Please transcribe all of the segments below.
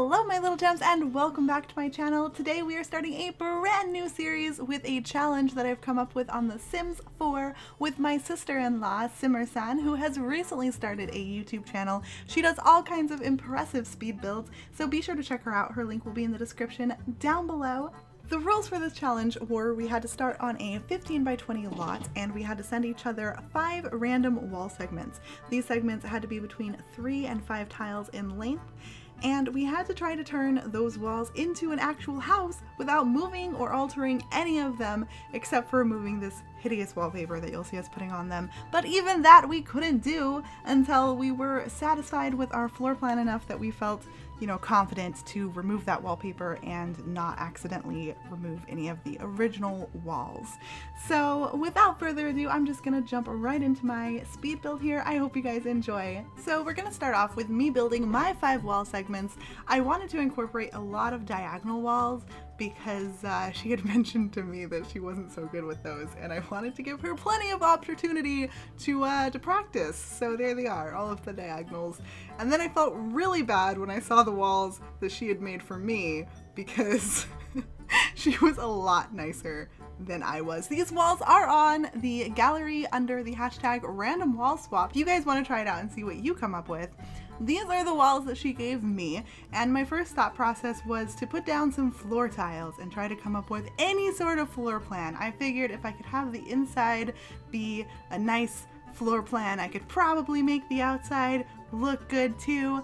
Hello my little gems and welcome back to my channel. Today we are starting a brand new series with a challenge that I've come up with on The Sims 4 with my sister-in-law SimmerSan, who has recently started a YouTube channel. She does all kinds of impressive speed builds, so be sure to check her out. Her link will be in the description down below. The rules for this challenge were we had to start on a 15 by 20 lot and we had to send each other 5 random wall segments. These segments had to be between 3 and 5 tiles in length, and we had to try to turn those walls into an actual house without moving or altering any of them except for removing this hideous wallpaper that you'll see us putting on them. But even that we couldn't do until we were satisfied with our floor plan enough that we felt, confident to remove that wallpaper and not accidentally remove any of the original walls. So without further ado, I'm just gonna jump right into my speed build here. I hope you guys enjoy. So we're gonna start off with me building my 5 wall segments. I wanted to incorporate a lot of diagonal walls because she had mentioned to me that she wasn't so good with those, and I wanted to give her plenty of opportunity to practice. So there they are, all of the diagonals. And then I felt really bad when I saw the walls that she had made for me because she was a lot nicer than I was. These walls are on the gallery under the hashtag random wall swap. If you guys want to try it out and see what you come up with, these are the walls that she gave me, and my first thought process was to put down some floor tiles and try to come up with any sort of floor plan. I figured if I could have the inside be a nice floor plan, I could probably make the outside look good too.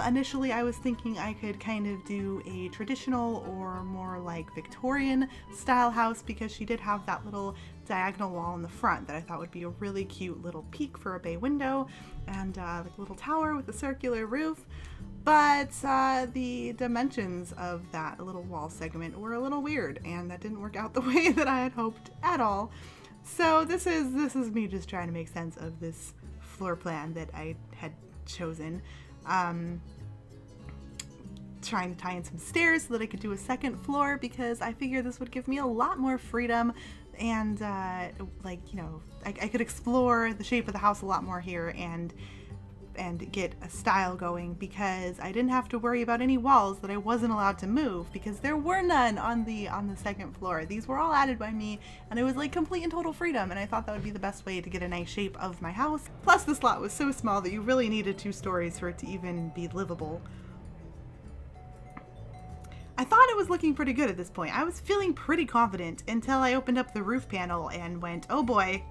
Initially I was thinking I could kind of do a traditional or more like Victorian style house because she did have that little diagonal wall in the front that I thought would be a really cute little peak for a bay window and like a little tower with a circular roof. But the dimensions of that little wall segment were a little weird, and that didn't work out the way that I had hoped at all. So this is me just trying to make sense of this floor plan that I had chosen. Trying to tie in some stairs so that I could do a second floor because I figured this would give me a lot more freedom and I could explore the shape of the house a lot more here and get a style going because I didn't have to worry about any walls that I wasn't allowed to move because there were none on the second floor. These were all added by me and it was like complete and total freedom, and I thought that would be the best way to get a nice shape of my house. Plus this lot was so small that you really needed 2 stories for it to even be livable. I thought it was looking pretty good at this point. I was feeling pretty confident until I opened up the roof panel and went, oh boy,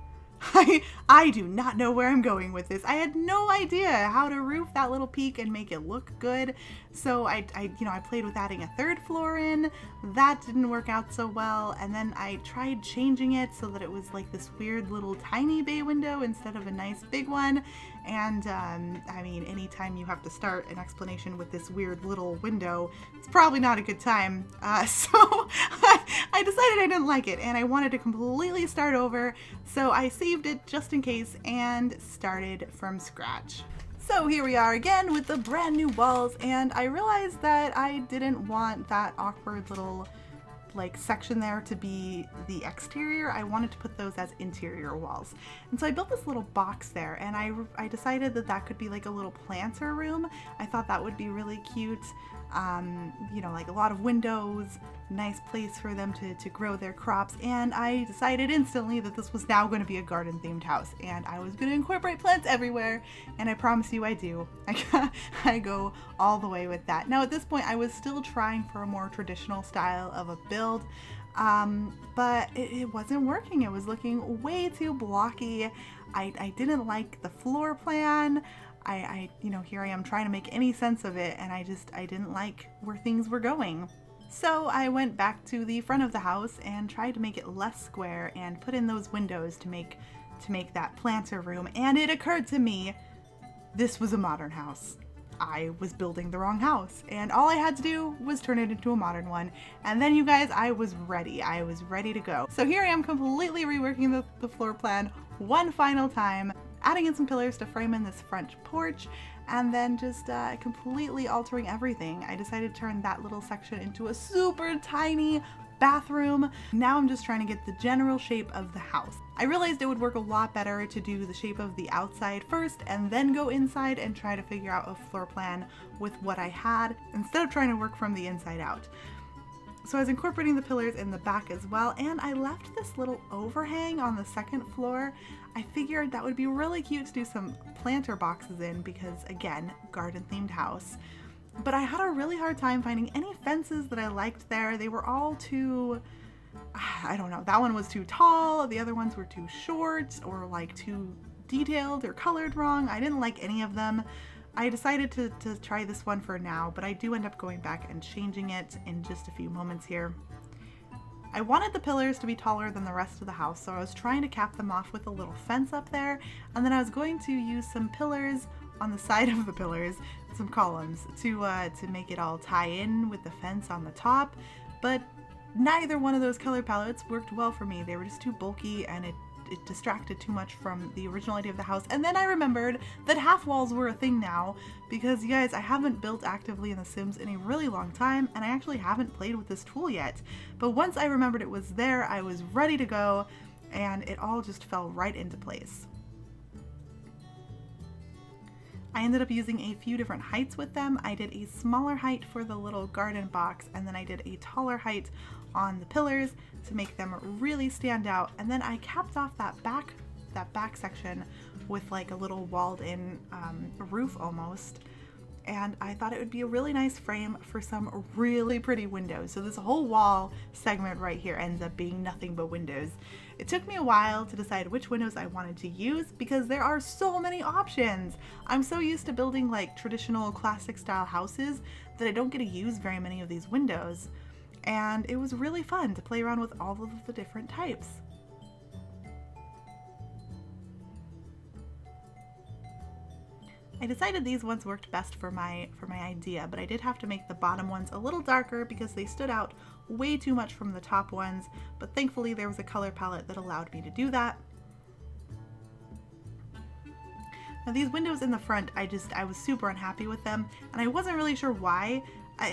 I do not know where I'm going with this. I had no idea how to roof that little peak and make it look good. So I played with adding a 3rd floor in. That didn't work out so well. And then I tried changing it so that it was like this weird little tiny bay window instead of a nice big one. And I mean, anytime you have to start an explanation with this weird little window, it's probably not a good time. So I decided I didn't like it and I wanted to completely start over. So I saved it just in case and started from scratch. So here we are again with the brand new walls, and I realized that I didn't want that awkward little section there to be the exterior. I wanted to put those as interior walls. And so I built this little box there, and I decided that that could be like a little planter room. I thought that would be really cute. Like a lot of windows, nice place for them to grow their crops, and I decided instantly that this was now going to be a garden themed house and I was going to incorporate plants everywhere, and I promise you I do. I go all the way with that. Now at this point I was still trying for a more traditional style of a build, but it wasn't working. It was looking way too blocky. I didn't like the floor plan. Here I am trying to make any sense of it, and I didn't like where things were going. So I went back to the front of the house and tried to make it less square and put in those windows to make that planter room, and it occurred to me this was a modern house. I was building the wrong house, and all I had to do was turn it into a modern one. And then you guys, I was ready to go. So here I am completely reworking the floor plan one final time, adding in some pillars to frame in this front porch, and then just completely altering everything. I decided to turn that little section into a super tiny bathroom. Now I'm just trying to get the general shape of the house. I realized it would work a lot better to do the shape of the outside first and then go inside and try to figure out a floor plan with what I had instead of trying to work from the inside out. So I was incorporating the pillars in the back as well, and I left this little overhang on the second floor. I figured that would be really cute to do some planter boxes in because, again, garden themed house. But I had a really hard time finding any fences that I liked there. They were all too, I don't know, that one was too tall, the other ones were too short or like too detailed or colored wrong. I didn't like any of them. I decided to try this one for now, but I do end up going back and changing it in just a few moments here. I wanted the pillars to be taller than the rest of the house, so I was trying to cap them off with a little fence up there, and then I was going to use some pillars on the side of the pillars, some columns, to make it all tie in with the fence on the top, but neither one of those color palettes worked well for me. They were just too bulky and it distracted too much from the original idea of the house. And then I remembered that half walls were a thing now because, you guys, I haven't built actively in The Sims in a really long time, and I actually haven't played with this tool yet. But once I remembered it was there, I was ready to go, and it all just fell right into place. I ended up using a few different heights with them. I did a smaller height for the little garden box, and then I did a taller height on the pillars to make them really stand out. And then I capped off that back section with like a little walled in roof almost. And I thought it would be a really nice frame for some really pretty windows. So this whole wall segment right here ends up being nothing but windows. It took me a while to decide which windows I wanted to use because there are so many options. I'm so used to building like traditional classic style houses that I don't get to use very many of these windows. And it was really fun to play around with all of the different types. I decided these ones worked best for my idea, but I did have to make the bottom ones a little darker because they stood out way too much from the top ones, but thankfully there was a color palette that allowed me to do that. Now these windows in the front, I was super unhappy with them, and I wasn't really sure why.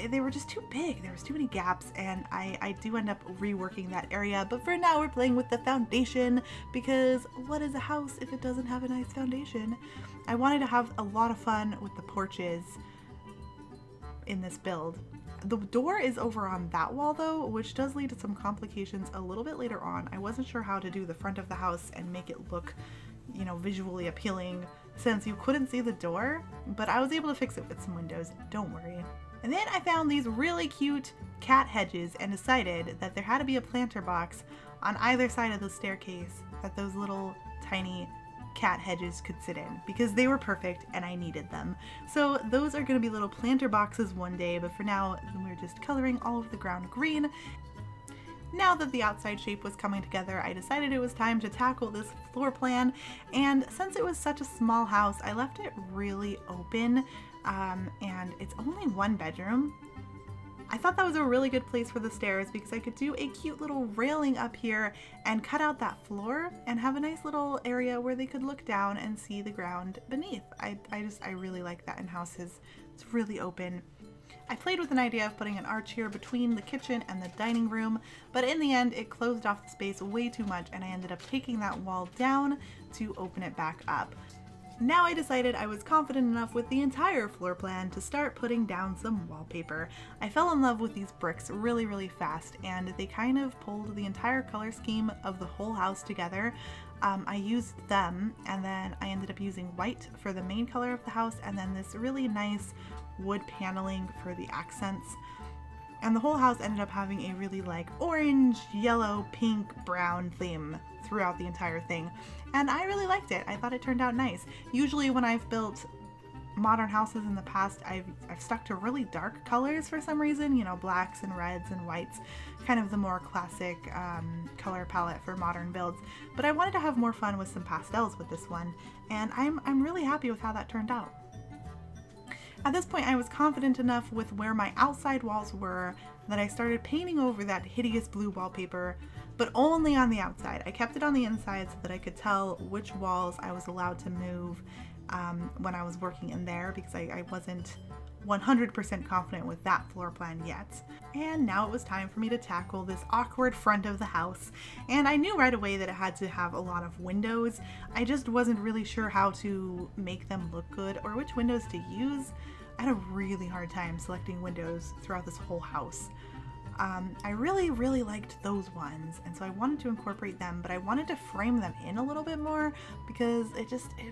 They were just too big. There was too many gaps, and I do end up reworking that area, but for now we're playing with the foundation because what is a house if it doesn't have a nice foundation? I wanted to have a lot of fun with the porches in this build. The door is over on that wall though, which does lead to some complications a little bit later on. I wasn't sure how to do the front of the house and make it look, you know, visually appealing since you couldn't see the door, but I was able to fix it with some windows, don't worry. And then I found these really cute cat hedges and decided that there had to be a planter box on either side of the staircase that those little tiny cat hedges could sit in because they were perfect and I needed them. So those are going to be little planter boxes one day, but for now we're just coloring all of the ground green. Now that the outside shape was coming together, I decided it was time to tackle this floor plan, and since it was such a small house, I left it really open, and it's only one bedroom. I thought that was a really good place for the stairs because I could do a cute little railing up here and cut out that floor and have a nice little area where they could look down and see the ground beneath. I really like that in houses. It's really open. I played with an idea of putting an arch here between the kitchen and the dining room, but in the end it closed off the space way too much and I ended up taking that wall down to open it back up. Now I decided I was confident enough with the entire floor plan to start putting down some wallpaper. I fell in love with these bricks really fast, and they kind of pulled the entire color scheme of the whole house together. I used them, and then I ended up using white for the main color of the house, and then this really nice wood paneling for the accents. And the whole house ended up having a really like orange, yellow, pink, brown theme throughout the entire thing. And I really liked it. I thought it turned out nice. Usually when I've built modern houses in the past, I've stuck to really dark colors for some reason, you know, blacks and reds and whites, kind of the more classic color palette for modern builds. But I wanted to have more fun with some pastels with this one, and I'm really happy with how that turned out. At this point, I was confident enough with where my outside walls were that I started painting over that hideous blue wallpaper, but only on the outside. I kept it on the inside so that I could tell which walls I was allowed to move when I was working in there, because I wasn't 100% confident with that floor plan yet. And now it was time for me to tackle this awkward front of the house. And I knew right away that it had to have a lot of windows. I just wasn't really sure how to make them look good or which windows to use. I had a really hard time selecting windows throughout this whole house. I really liked those ones, and so I wanted to incorporate them, but I wanted to frame them in a little bit more because it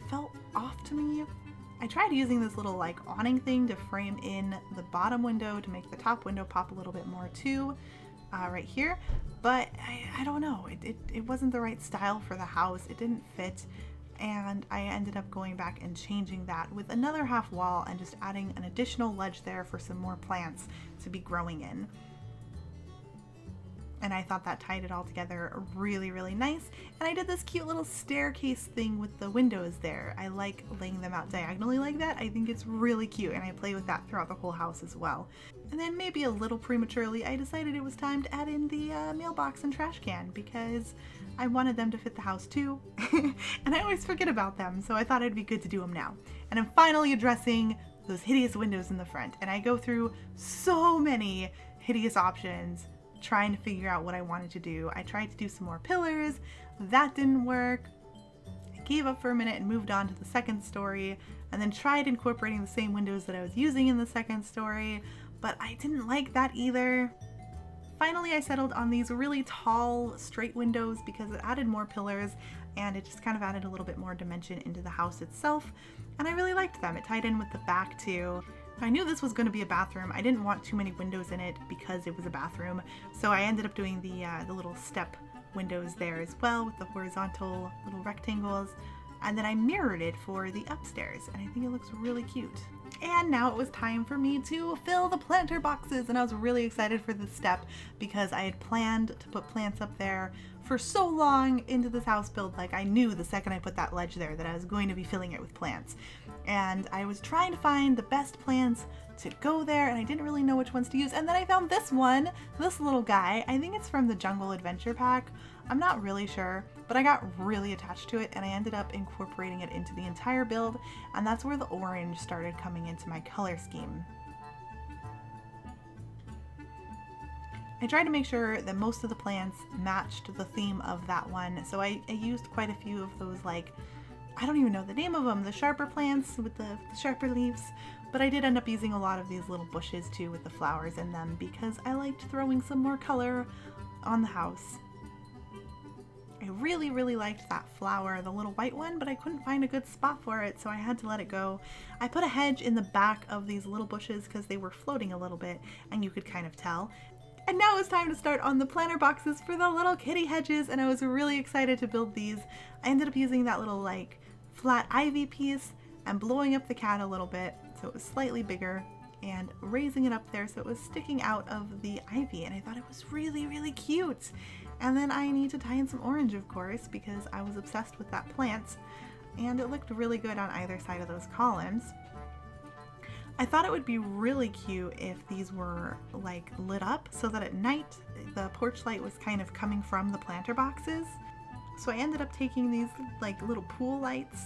felt off to me. I tried using this little like awning thing to frame in the bottom window to make the top window pop a little bit more too, right here, but I don't know, it wasn't the right style for the house. It didn't fit, and I ended up going back and changing that with another half wall and just adding an additional ledge there for some more plants to be growing in. And I thought that tied it all together really nice. And I did this cute little staircase thing with the windows there. I like laying them out diagonally like that. I think it's really cute, and I play with that throughout the whole house as well. And then maybe a little prematurely, I decided it was time to add in the mailbox and trash can because I wanted them to fit the house too. And I always forget about them, so I thought it'd be good to do them now. And I'm finally addressing those hideous windows in the front. And I go through so many hideous options trying to figure out what I wanted to do. I tried to do some more pillars. That didn't work. I gave up for a minute and moved on to the second story, and then tried incorporating the same windows that I was using in the second story, but I didn't like that either. Finally, I settled on these really tall, straight windows because it added more pillars and it just kind of added a little bit more dimension into the house itself, and I really liked them. It tied in with the back too. I knew this was going to be a bathroom. I didn't want too many windows in it because it was a bathroom, so I ended up doing the little step windows there as well with the horizontal little rectangles, and then I mirrored it for the upstairs, and I think it looks really cute. And now it was time for me to fill the planter boxes, and I was really excited for this step because I had planned to put plants up there for so long into this house build. Like, I knew the second I put that ledge there that I was going to be filling it with plants. And I was trying to find the best plants to go there, and I didn't really know which ones to use. And then I found this one, this little guy. I think it's from the Jungle Adventure Pack. I'm not really sure, but I got really attached to it, and I ended up incorporating it into the entire build, and that's where the orange started coming into my color scheme. I tried to make sure that most of the plants matched the theme of that one, so I used quite a few of those, like, I don't even know the name of them, the sharper plants with the sharper leaves, but I did end up using a lot of these little bushes too with the flowers in them because I liked throwing some more color on the house. I really liked that flower, the little white one, but I couldn't find a good spot for it, so I had to let it go. I put a hedge in the back of these little bushes because they were floating a little bit and you could kind of tell. And now it's time to start on the planter boxes for the little kitty hedges, and I was really excited to build these. I ended up using that little like flat ivy piece and blowing up the cat a little bit so it was slightly bigger and raising it up there so it was sticking out of the ivy, and I thought it was really cute. And then I need to tie in some orange, of course, because I was obsessed with that plant, and it looked really good on either side of those columns. I thought it would be really cute if these were like lit up so that at night the porch light was kind of coming from the planter boxes. So I ended up taking these like little pool lights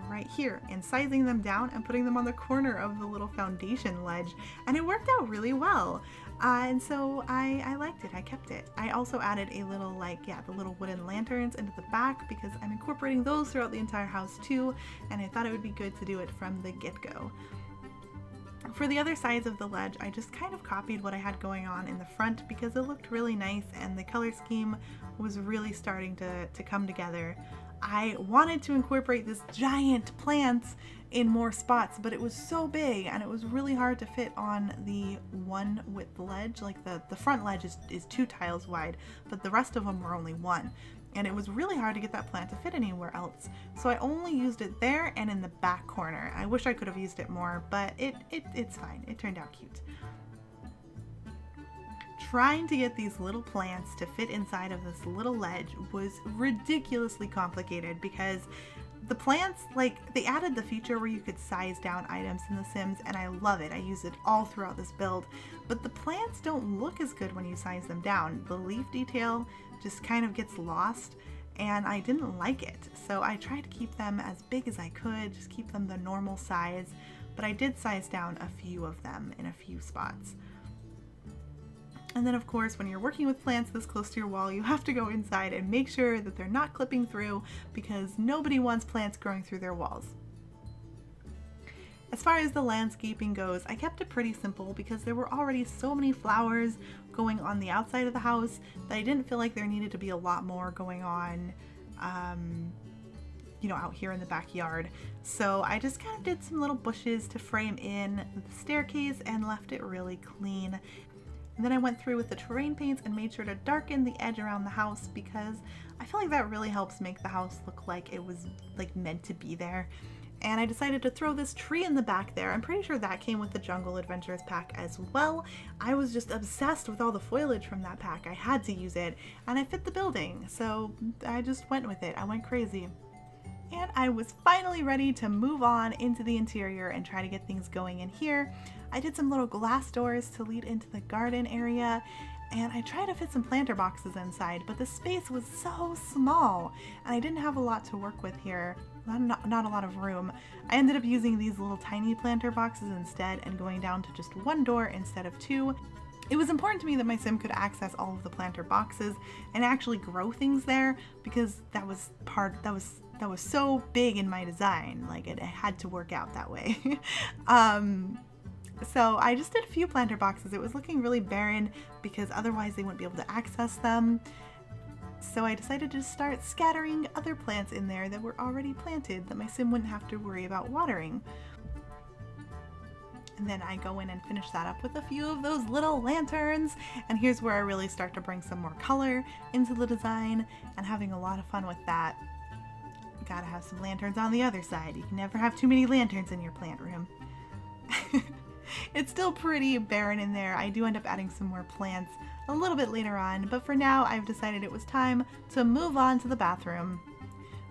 right here and sizing them down and putting them on the corner of the little foundation ledge, and it worked out really well. And so I liked it. I kept it. I also added a little the little wooden lanterns into the back because I'm incorporating those throughout the entire house too, and I thought it would be good to do it from the get-go. For the other sides of the ledge, I just kind of copied what I had going on in the front because it looked really nice and the color scheme was really starting to come together. I wanted to incorporate this giant plant in more spots, but it was so big and it was really hard to fit on the one width ledge. Like the front ledge is 2 tiles wide, but the rest of them were only 1. And it was really hard to get that plant to fit anywhere else. So I only used it there and in the back corner. I wish I could have used it more, but it's fine. It turned out cute. Trying to get these little plants to fit inside of this little ledge was ridiculously complicated because the plants, like, they added the feature where you could size down items in The Sims, and I love it. I use it all throughout this build, but the plants don't look as good when you size them down. The leaf detail just kind of gets lost, and I didn't like it. So I tried to keep them as big as I could, just keep them the normal size, but I did size down a few of them in a few spots. And then of course, when you're working with plants this close to your wall, you have to go inside and make sure that they're not clipping through, because nobody wants plants growing through their walls. As far as the landscaping goes, I kept it pretty simple because there were already so many flowers going on the outside of the house that I didn't feel like there needed to be a lot more going on, you know, out here in the backyard. So I just kind of did some little bushes to frame in the staircase and left it really clean. And then I went through with the terrain paints and made sure to darken the edge around the house, because I feel like that really helps make the house look like it was like meant to be there. And I decided to throw this tree in the back there. I'm pretty sure that came with the Jungle Adventures pack as well. I was just obsessed with all the foliage from that pack. I had to use it, and I fit the building, so I just went with it. I went crazy. And I was finally ready to move on into the interior and try to get things going in here. I did some little glass doors to lead into the garden area, and I tried to fit some planter boxes inside, but the space was so small and I didn't have a lot to work with here. Not a lot of room. I ended up using these little tiny planter boxes instead and going down to just one door instead of two. It was important to me that my sim could access all of the planter boxes and actually grow things there, because that was so big in my design. Like, it had to work out that way. So I just did a few planter boxes. It was looking really barren because otherwise they wouldn't be able to access them. So I decided to start scattering other plants in there that were already planted that my sim wouldn't have to worry about watering. And then I go in and finish that up with a few of those little lanterns. And here's where I really start to bring some more color into the design, and having a lot of fun with that. You gotta have some lanterns on the other side. You can never have too many lanterns in your plant room. It's still pretty barren in there. I do end up adding some more plants a little bit later on, but for now I've decided it was time to move on to the bathroom.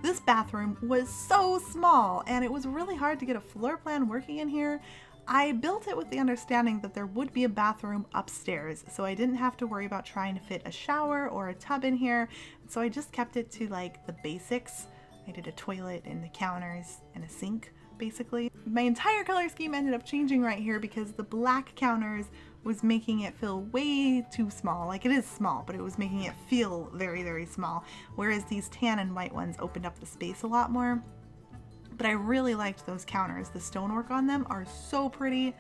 This bathroom was so small, and it was really hard to get a floor plan working in here. I built it with the understanding that there would be a bathroom upstairs, so I didn't have to worry about trying to fit a shower or a tub in here, so I just kept it to like the basics. I did a toilet and the counters and a sink, basically. My entire color scheme ended up changing right here because the black counters was making it feel way too small. Like, it is small, but it was making it feel very, very small, whereas these tan and white ones opened up the space a lot more. But I really liked those counters. The stonework on them are so pretty.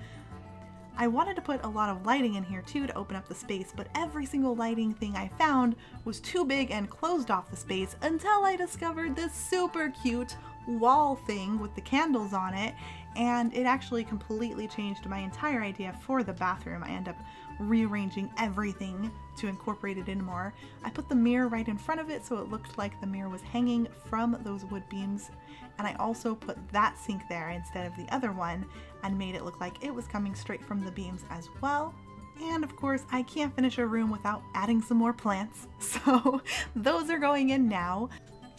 I wanted to put a lot of lighting in here too to open up the space, but every single lighting thing I found was too big and closed off the space until I discovered this super cute wall thing with the candles on it, and it actually completely changed my entire idea for the bathroom. I end up rearranging everything to incorporate it in more. I put the mirror right in front of it so it looked like the mirror was hanging from those wood beams, and I also put that sink there instead of the other one and made it look like it was coming straight from the beams as well. And of course, I can't finish a room without adding some more plants, so those are going in now.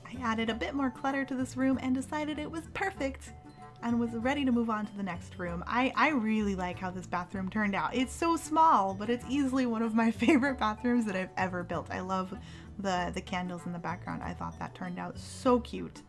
I added a bit more clutter to this room and decided it was perfect and was ready to move on to the next room. I really like how this bathroom turned out. It's so small, but it's easily one of my favorite bathrooms that I've ever built. I love the candles in the background. I thought that turned out so cute.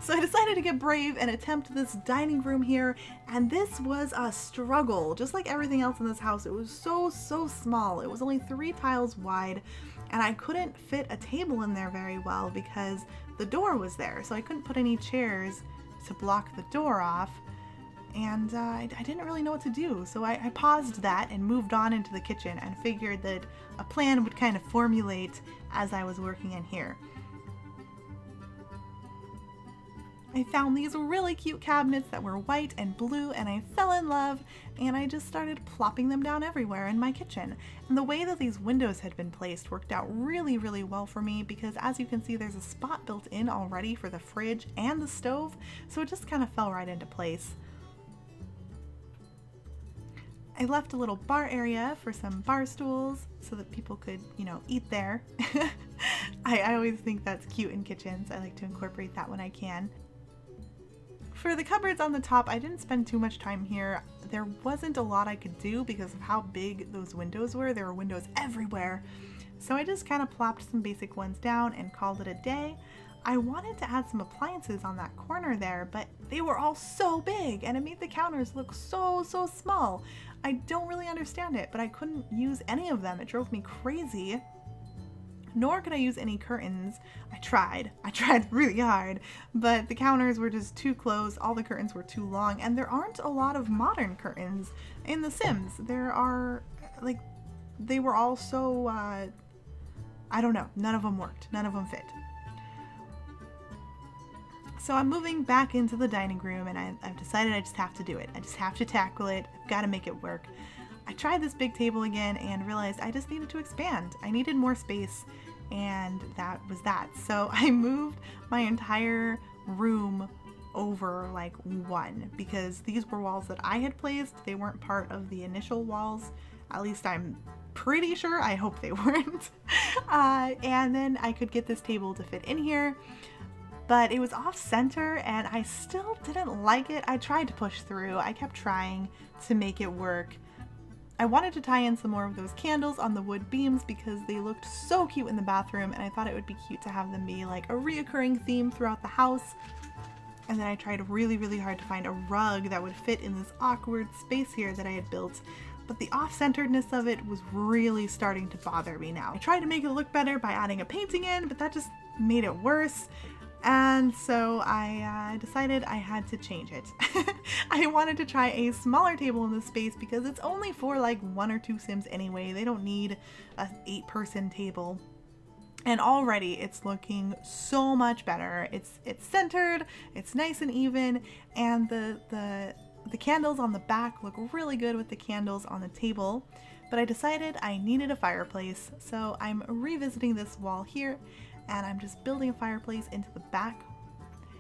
So I decided to get brave and attempt this dining room here, and this was a struggle. Just like everything else in this house, it was so small. It was only 3 tiles wide, and I couldn't fit a table in there very well because the door was there, so I couldn't put any chairs to block the door off, and I didn't really know what to do. So I paused that and moved on into the kitchen and figured that a plan would kind of formulate as I was working in here. I found these really cute cabinets that were white and blue, and I fell in love, and I just started plopping them down everywhere in my kitchen. And the way that these windows had been placed worked out really, really well for me because, as you can see, there's a spot built in already for the fridge and the stove, so it just kind of fell right into place. I left a little bar area for some bar stools so that people could, you know, eat there. I always think that's cute in kitchens. I like to incorporate that when I can. For the cupboards on the top, I didn't spend too much time here. There wasn't a lot I could do because of how big those windows were. There were windows everywhere. So I just kind of plopped some basic ones down and called it a day. I wanted to add some appliances on that corner there, but they were all so big and it made the counters look so small. I don't really understand it, but I couldn't use any of them. It drove me crazy. Nor could I use any curtains. I tried really hard, but the counters were just too close, all the curtains were too long, and there aren't a lot of modern curtains in The Sims. There are, like, they were all so, I don't know, none of them worked, none of them fit. So I'm moving back into the dining room, and I've decided I just have to do it. I just have to tackle it. I've got to make it work. I tried this big table again and realized I just needed to expand. I needed more space, and that was that. So I moved my entire room over like one, because these were walls that I had placed. They weren't part of the initial walls. At least I'm pretty sure. I hope they weren't. And then I could get this table to fit in here. But it was off center and I still didn't like it. I tried to push through. I kept trying to make it work. I wanted to tie in some more of those candles on the wood beams because they looked so cute in the bathroom, and I thought it would be cute to have them be like a reoccurring theme throughout the house. And then I tried really hard to find a rug that would fit in this awkward space here that I had built. But the off-centeredness of it was really starting to bother me now. I tried to make it look better by adding a painting in, but that just made it worse. And so I decided I had to change it. I wanted to try a smaller table in this space because it's only for like 1 or 2 Sims anyway. They don't need an 8-person table. And already it's looking so much better. It's centered, it's nice and even, and the candles on the back look really good with the candles on the table. But I decided I needed a fireplace, so I'm revisiting this wall here, and I'm just building a fireplace into the back.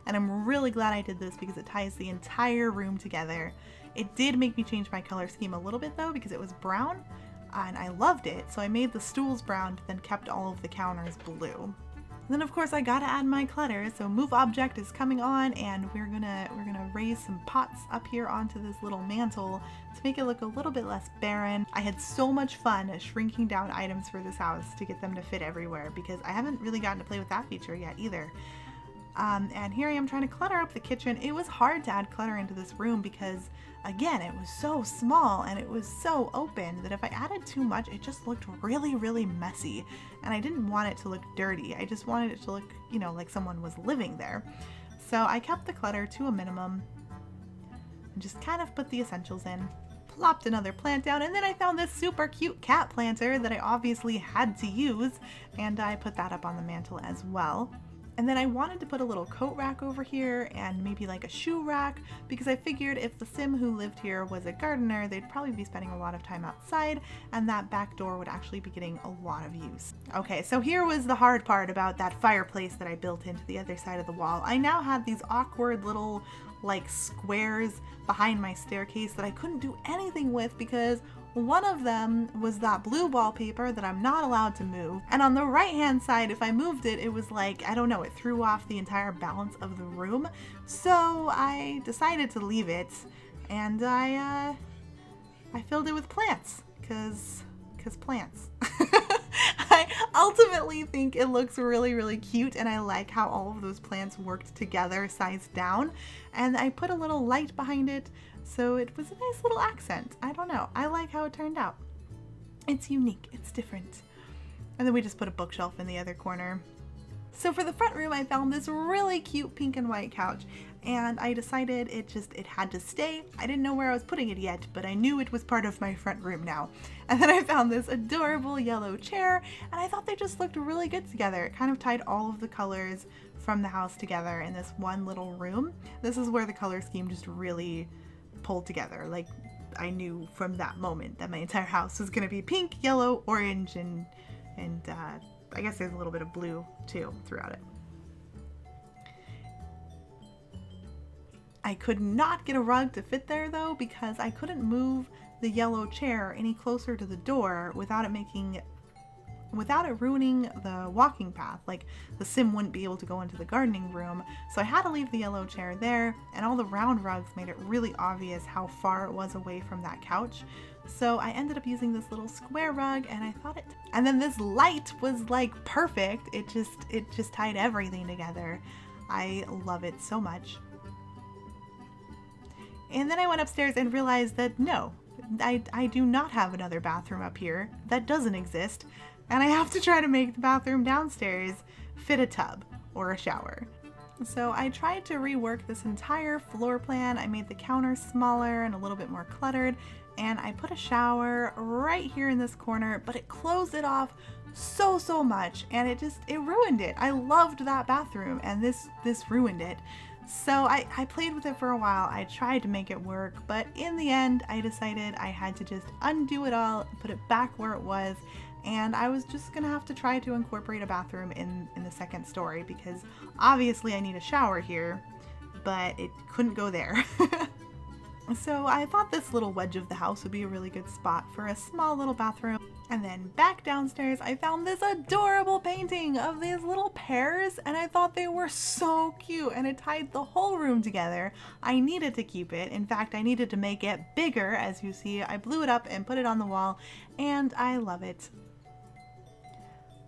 And I'm really glad I did this because it ties the entire room together. It did make me change my color scheme a little bit though, because it was brown and I loved it. So I made the stools brown, but then kept all of the counters blue. Then of course I gotta add my clutter, so move object is coming on, and we're gonna raise some pots up here onto this little mantle to make it look a little bit less barren. I had so much fun shrinking down items for this house to get them to fit everywhere, because I haven't really gotten to play with that feature yet either. And here I am trying to clutter up the kitchen. It was hard to add clutter into this room because, again, it was so small and it was so open that if I added too much, it just looked really messy. And I didn't want it to look dirty. I just wanted it to look, you know, like someone was living there. So I kept the clutter to a minimum and just kind of put the essentials in. Plopped another plant down, and then I found this super cute cat planter that I obviously had to use, and I put that up on the mantle as well. And then I wanted to put a little coat rack over here and maybe like a shoe rack, because I figured if the Sim who lived here was a gardener, they'd probably be spending a lot of time outside, and that back door would actually be getting a lot of use. Okay, so here was the hard part about that fireplace that I built into the other side of the wall. I now had these awkward little like squares behind my staircase that I couldn't do anything with because one of them was that blue wallpaper that I'm not allowed to move. And on the right hand side, if I moved it, it was like, I don't know, it threw off the entire balance of the room. So I decided to leave it, and I filled it with plants, cause plants. I ultimately think it looks really cute, and I like how all of those plants worked together sized down. And I put a little light behind it, so it was a nice little accent. I don't know. I like how it turned out. It's unique. It's different. And then we just put a bookshelf in the other corner. So for the front room, I found this really cute pink and white couch, and I decided it had to stay. I didn't know where I was putting it yet, but I knew it was part of my front room now. And then I found this adorable yellow chair, and I thought they just looked really good together. It kind of tied all of the colors from the house together in this one little room. This is where the color scheme just really pulled together. Like, I knew from that moment that my entire house was gonna be pink, yellow, orange, and I guess there's a little bit of blue too throughout it. I could not get a rug to fit there though, because I couldn't move the yellow chair any closer to the door without it ruining the walking path. Like, the Sim wouldn't be able to go into the gardening room, so I had to leave the yellow chair there, and all the round rugs made it really obvious how far it was away from that couch. So I ended up using this little square rug, and I thought it, and then this light was like perfect. It just tied everything together. I love it so much. And then I went upstairs and realized that no, I do not have another bathroom up here. That doesn't exist. And I have to try to make the bathroom downstairs fit a tub or a shower. So I tried to rework this entire floor plan. I made the counter smaller and a little bit more cluttered, and I put a shower right here in this corner, but it closed it off so much, and it ruined it. I loved that bathroom, and this ruined it. So I played with it for a while. I tried to make it work, but in the end I decided I had to just undo it all, put it back where it was, and I was just gonna have to try to incorporate a bathroom in the second story, because obviously I need a shower here, but it couldn't go there. So I thought this little wedge of the house would be a really good spot for a small little bathroom. And then back downstairs, I found this adorable painting of these little pears, and I thought they were so cute, and it tied the whole room together. I needed to keep it. In fact, I needed to make it bigger. As you see, I blew it up and put it on the wall, and I love it.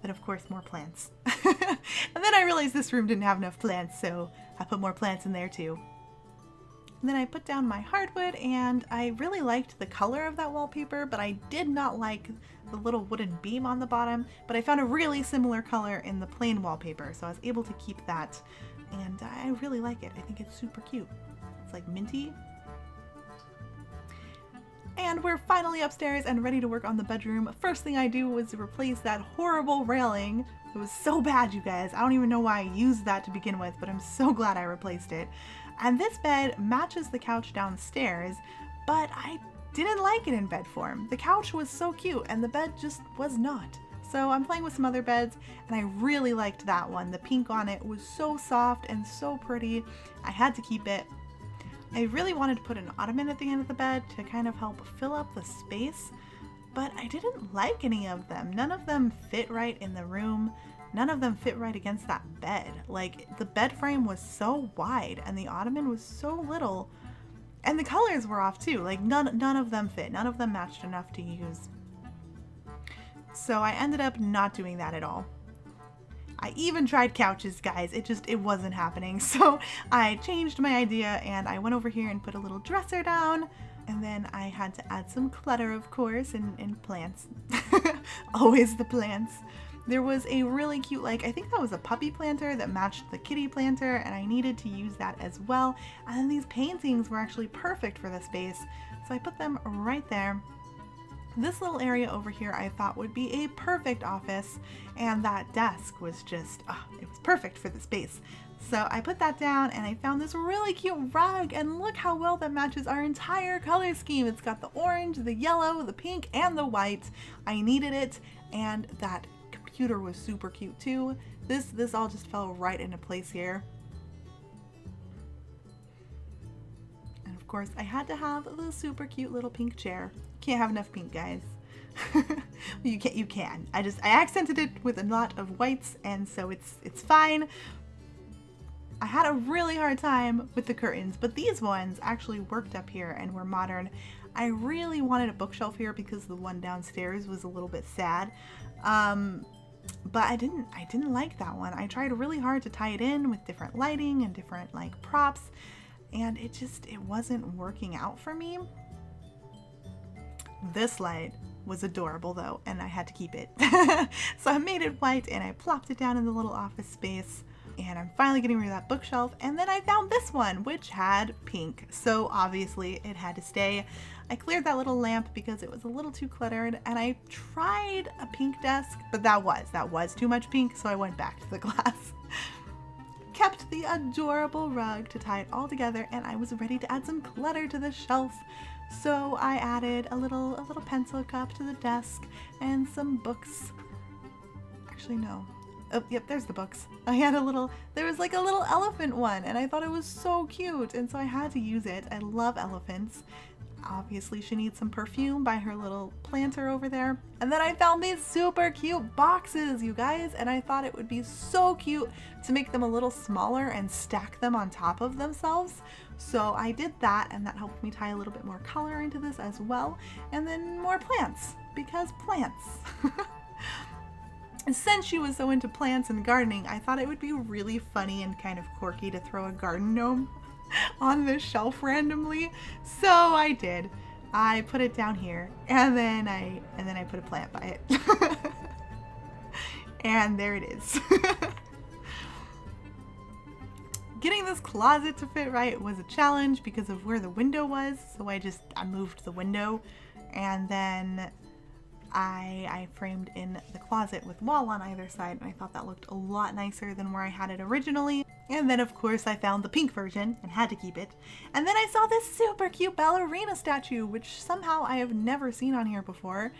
But of course, more plants. And then I realized this room didn't have enough plants, so I put more plants in there too. And then I put down my hardwood, and I really liked the color of that wallpaper, but I did not like the little wooden beam on the bottom, but I found a really similar color in the plain wallpaper, so I was able to keep that, and I really like it. I think it's super cute. It's like minty. And we're finally upstairs and ready to work on the bedroom. First thing I do was replace that horrible railing. It was so bad, you guys. I don't even know why I used that to begin with, but I'm so glad I replaced it. And this bed matches the couch downstairs, but I didn't like it in bed form. The couch was so cute and the bed just was not. So I'm playing with some other beds, and I really liked that one. The pink on it was so soft and so pretty. I had to keep it. I really wanted to put an ottoman at the end of the bed to kind of help fill up the space, but I didn't like any of them. None of them fit right in the room. None of them fit right against that bed. Like, the bed frame was so wide and the ottoman was so little, and the colors were off too. Like, none of them fit. None of them matched enough to use. So I ended up not doing that at all. I even tried couches, guys. It wasn't happening. So I changed my idea, and I went over here and put a little dresser down, and then I had to add some clutter, of course, and plants. Always the plants. There was a really cute, like, I think that was a puppy planter that matched the kitty planter, and I needed to use that as well. And then these paintings were actually perfect for the space, so I put them right there. This little area over here I thought would be a perfect office, and that desk was just, it was perfect for the space. So I put that down, and I found this really cute rug, and look how well that matches our entire color scheme. It's got the orange, the yellow, the pink, and the white. I needed it, and that computer was super cute too. This all just fell right into place here. And of course I had to have the super cute little pink chair. Can't have enough pink, guys. You can. I accented it with a lot of whites, and so it's fine. I had a really hard time with the curtains, but these ones actually worked up here and were modern. I really wanted a bookshelf here because the one downstairs was a little bit sad. But I didn't like that one. I tried really hard to tie it in with different lighting and different like props, and it wasn't working out for me. This light was adorable though, and I had to keep it. So I made it white and I plopped it down in the little office space, and I'm finally getting rid of that bookshelf. And then I found this one, which had pink, so obviously it had to stay. I cleared that little lamp because it was a little too cluttered, and I tried a pink desk, but that was too much pink, so I went back to the glass. Kept the adorable rug to tie it all together, and I was ready to add some clutter to the shelf. So I added a little pencil cup to the desk and some books. Actually, no. Oh, yep, there's the books. There was like a little elephant one, and I thought it was so cute, and so I had to use it. I love elephants. Obviously she needs some perfume by her little planter over there. And then I found these super cute boxes, you guys, and I thought it would be so cute to make them a little smaller and stack them on top of themselves. So I did that, and that helped me tie a little bit more color into this as well. And then more plants, because plants. Since she was so into plants and gardening, I thought it would be really funny and kind of quirky to throw a garden gnome on this shelf randomly. So I did. I put it down here, and then I put a plant by it. And there it is. Getting this closet to fit right was a challenge because of where the window was. So I moved the window, and then I framed in the closet with wall on either side, and I thought that looked a lot nicer than where I had it originally. And then of course I found the pink version and had to keep it. And then I saw this super cute ballerina statue, which somehow I have never seen on here before.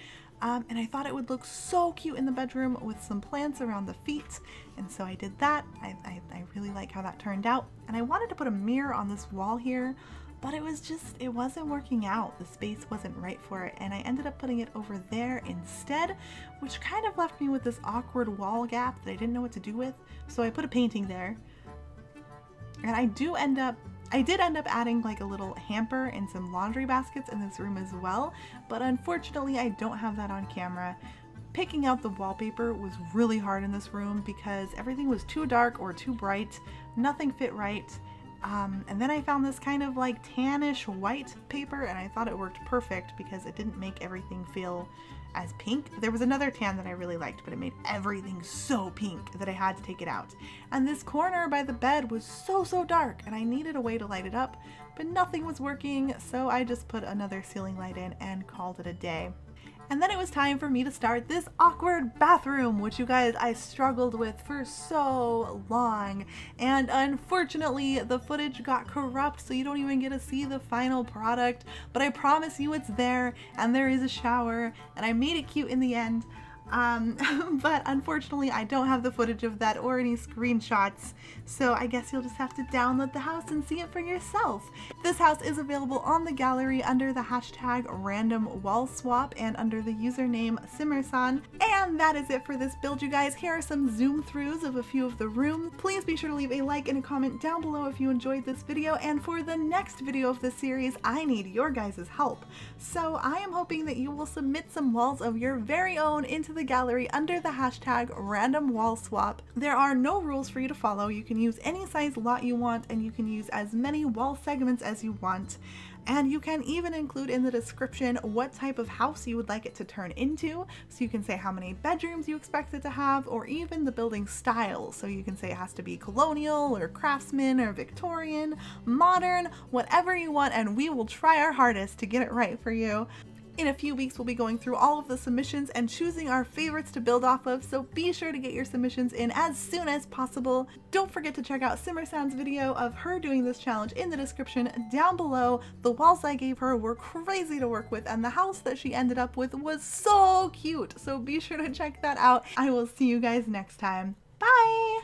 And I thought it would look so cute in the bedroom with some plants around the feet. And so I did that. I really like how that turned out. And I wanted to put a mirror on this wall here, but it wasn't working out. The space wasn't right for it, and I ended up putting it over there instead, which kind of left me with this awkward wall gap that I didn't know what to do with. So I put a painting there, and I did end up adding like a little hamper and some laundry baskets in this room as well, but unfortunately I don't have that on camera. Picking out the wallpaper was really hard in this room because everything was too dark or too bright, nothing fit right. And then I found this kind of like tannish white paper, and I thought it worked perfect because it didn't make everything feel as pink. There was another tan that I really liked, but it made everything so pink that I had to take it out. And this corner by the bed was so dark, and I needed a way to light it up, but nothing was working, so I just put another ceiling light in and called it a day. And then it was time for me to start this awkward bathroom, which you guys, I struggled with for so long. And unfortunately, the footage got corrupt, so you don't even get to see the final product. But I promise you it's there, and there is a shower, and I made it cute in the end. But unfortunately I don't have the footage of that or any screenshots, so I guess you'll just have to download the house and see it for yourself. This house is available on the gallery under the hashtag random wall swap and under the username SimmerSan. And that is it for this build, you guys. Here are some zoom throughs of a few of the rooms. Please be sure to leave a like and a comment down below if you enjoyed this video, and for the next video of this series I need your guys' help. So I am hoping that you will submit some walls of your very own into the gallery under the hashtag random wall swap. There are no rules for you to follow. You can use any size lot you want, and you can use as many wall segments as you want. And you can even include in the description what type of house you would like it to turn into. So you can say how many bedrooms you expect it to have, or even the building style. So you can say it has to be colonial or craftsman or Victorian, modern, whatever you want, and we will try our hardest to get it right for you. In a few weeks, we'll be going through all of the submissions and choosing our favorites to build off of, so be sure to get your submissions in as soon as possible. Don't forget to check out SimmerSan's video of her doing this challenge in the description down below. The walls I gave her were crazy to work with, and the house that she ended up with was so cute, so be sure to check that out. I will see you guys next time. Bye!